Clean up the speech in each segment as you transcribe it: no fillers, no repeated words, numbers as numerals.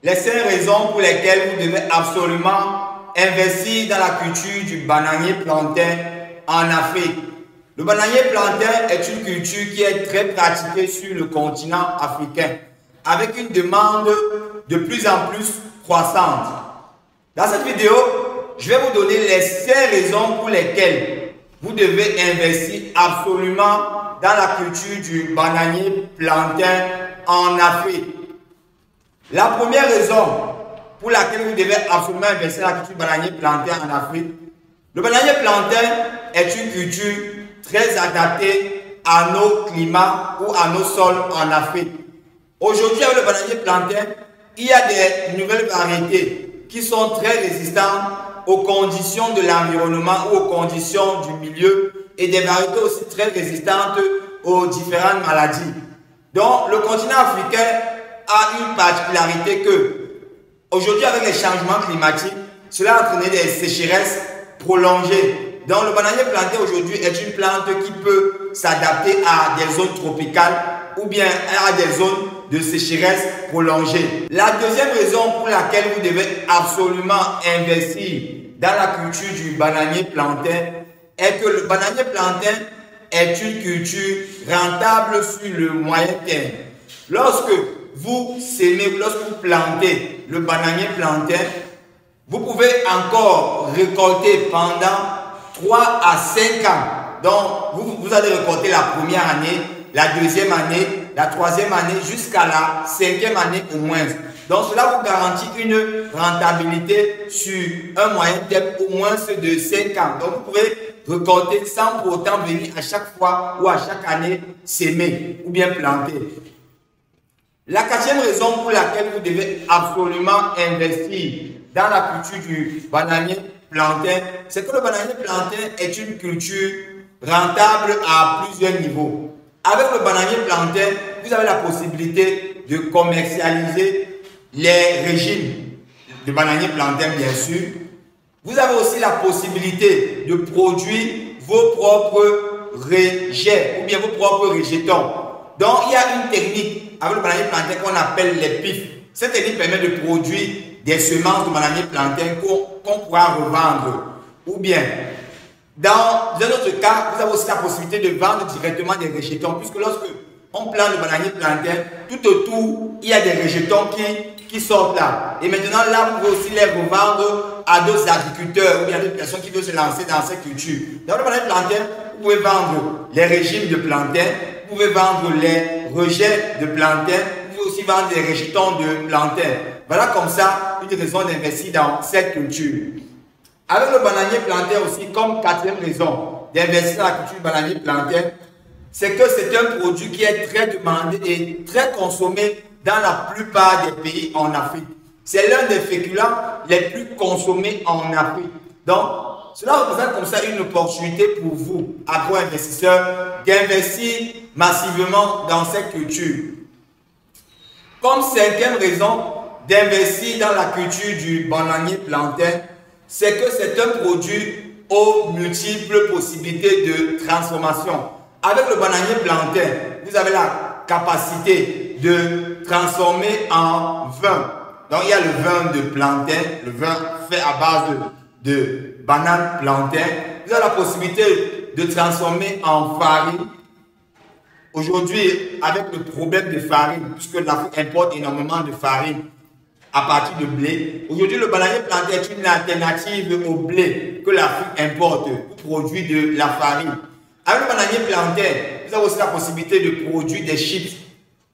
Les 5 raisons pour lesquelles vous devez absolument investir dans la culture du bananier plantain en Afrique. Le bananier plantain est une culture qui est très pratiquée sur le continent africain, avec une demande de plus en plus croissante. Dans cette vidéo, je vais vous donner les 5 raisons pour lesquelles vous devez investir absolument dans la culture du bananier plantain en Afrique. La première raison pour laquelle vous devez absolument investir dans la culture du bananier plantain en Afrique, le bananier plantain est une culture très adaptée à nos climats ou à nos sols en Afrique. Aujourd'hui, avec le bananier plantain, il y a des nouvelles variétés qui sont très résistantes aux conditions de l'environnement ou aux conditions du milieu et des variétés aussi très résistantes aux différentes maladies. Donc, le continent africain a une particularité que, aujourd'hui, avec les changements climatiques, cela a entraîné des sécheresses prolongées. Donc, le bananier plantain aujourd'hui est une plante qui peut s'adapter à des zones tropicales ou bien à des zones de sécheresse prolongée. La deuxième raison pour laquelle vous devez absolument investir dans la culture du bananier plantain est que le bananier plantain est une culture rentable sur le moyen terme. Lorsque vous sémez, lorsque vous plantez le bananier plantain, vous pouvez encore récolter pendant 3 à 5 ans. Donc, vous allez récolter la première année, la deuxième année, la troisième année, jusqu'à la 5e année au moins. Donc, cela vous garantit une rentabilité sur un moyen terme au moins de 5 ans. Donc, vous pouvez récolter sans pour autant venir à chaque fois ou à chaque année s'aimer ou bien planter. La 4e raison pour laquelle vous devez absolument investir dans la culture du bananier plantain, c'est que le bananier plantain est une culture rentable à plusieurs niveaux. Avec le bananier plantain, vous avez la possibilité de commercialiser les régimes de bananier plantain, bien sûr. Vous avez aussi la possibilité de produire vos propres rejets ou bien vos propres rejetons. Donc, il y a une technique avec le bananier plantain qu'on appelle les pifs. Cette technique permet de produire des semences de bananier plantain qu'on pourra revendre. Ou bien, dans un autre cas, vous avez aussi la possibilité de vendre directement des rejetons, puisque lorsque on plante le bananier plantain, tout autour, il y a des rejetons qui sortent là. Et maintenant, là, vous pouvez aussi les revendre à d'autres agriculteurs ou bien à d'autres personnes qui veulent se lancer dans cette culture. Dans le bananier plantain, vous pouvez vendre les régimes de plantain, vous pouvez vendre les rejets de plantain, vous pouvez aussi vendre des rejetons de plantain. Voilà comme ça une raison d'investir dans cette culture. Avec le bananier plantain aussi, comme 4e raison d'investir dans la culture du bananier plantain, c'est que c'est un produit qui est très demandé et très consommé dans la plupart des pays en Afrique. C'est l'un des féculents les plus consommés en Afrique. Donc, cela représente comme ça une opportunité pour vous, agro-investisseurs, d'investir massivement dans cette culture. Comme 5e raison d'investir dans la culture du bananier plantain, c'est que c'est un produit aux multiples possibilités de transformation. Avec le bananier plantain, vous avez la capacité de transformer en vin. Donc, il y a le vin de plantain, le vin fait à base de banane plantain. Vous avez la possibilité de transformer en farine. Aujourd'hui, avec le problème de farine, puisque l'Afrique importe énormément de farine à partir de blé, aujourd'hui, le bananier plantain est une alternative au blé que l'Afrique importe pour produire de la farine. Avec le bananier plantain, vous avez aussi la possibilité de produire des chips.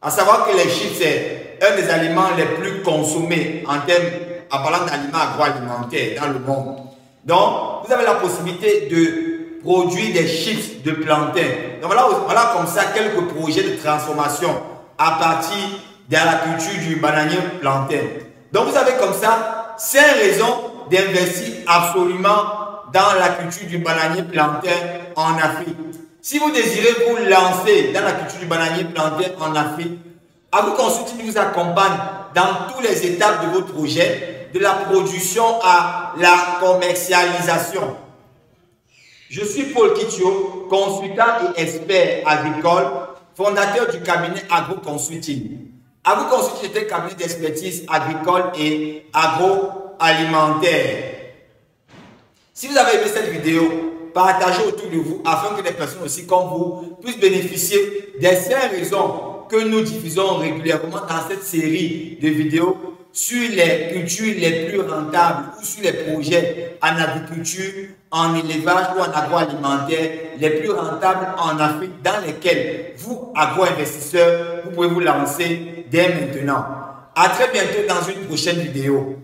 À savoir que les chips, c'est un des aliments les plus consommés en parlant d'aliments agroalimentaires dans le monde. Donc, vous avez la possibilité de produire des chips de plantain. Donc, voilà comme ça quelques projets de transformation à partir de la culture du bananier plantain. Donc, vous avez comme ça 5 raisons d'investir absolument dans la culture du bananier plantain en Afrique. Si vous désirez vous lancer dans la culture du bananier plantain en Afrique, AgroConsulting vous accompagne dans toutes les étapes de votre projet, de la production à la commercialisation. Je suis Paul Kitio, consultant et expert agricole, fondateur du cabinet AgroConsulting. À vous consulter des cabinets d'expertise agricole et agroalimentaire. Si vous avez aimé cette vidéo, partagez autour de vous afin que des personnes aussi comme vous puissent bénéficier des 5 raisons que nous diffusons régulièrement dans cette série de vidéos sur les cultures les plus rentables ou sur les projets en agriculture, en élevage ou en agroalimentaire les plus rentables en Afrique dans lesquels vous, agro-investisseurs, vous pouvez vous lancer dès maintenant. À très bientôt dans une prochaine vidéo.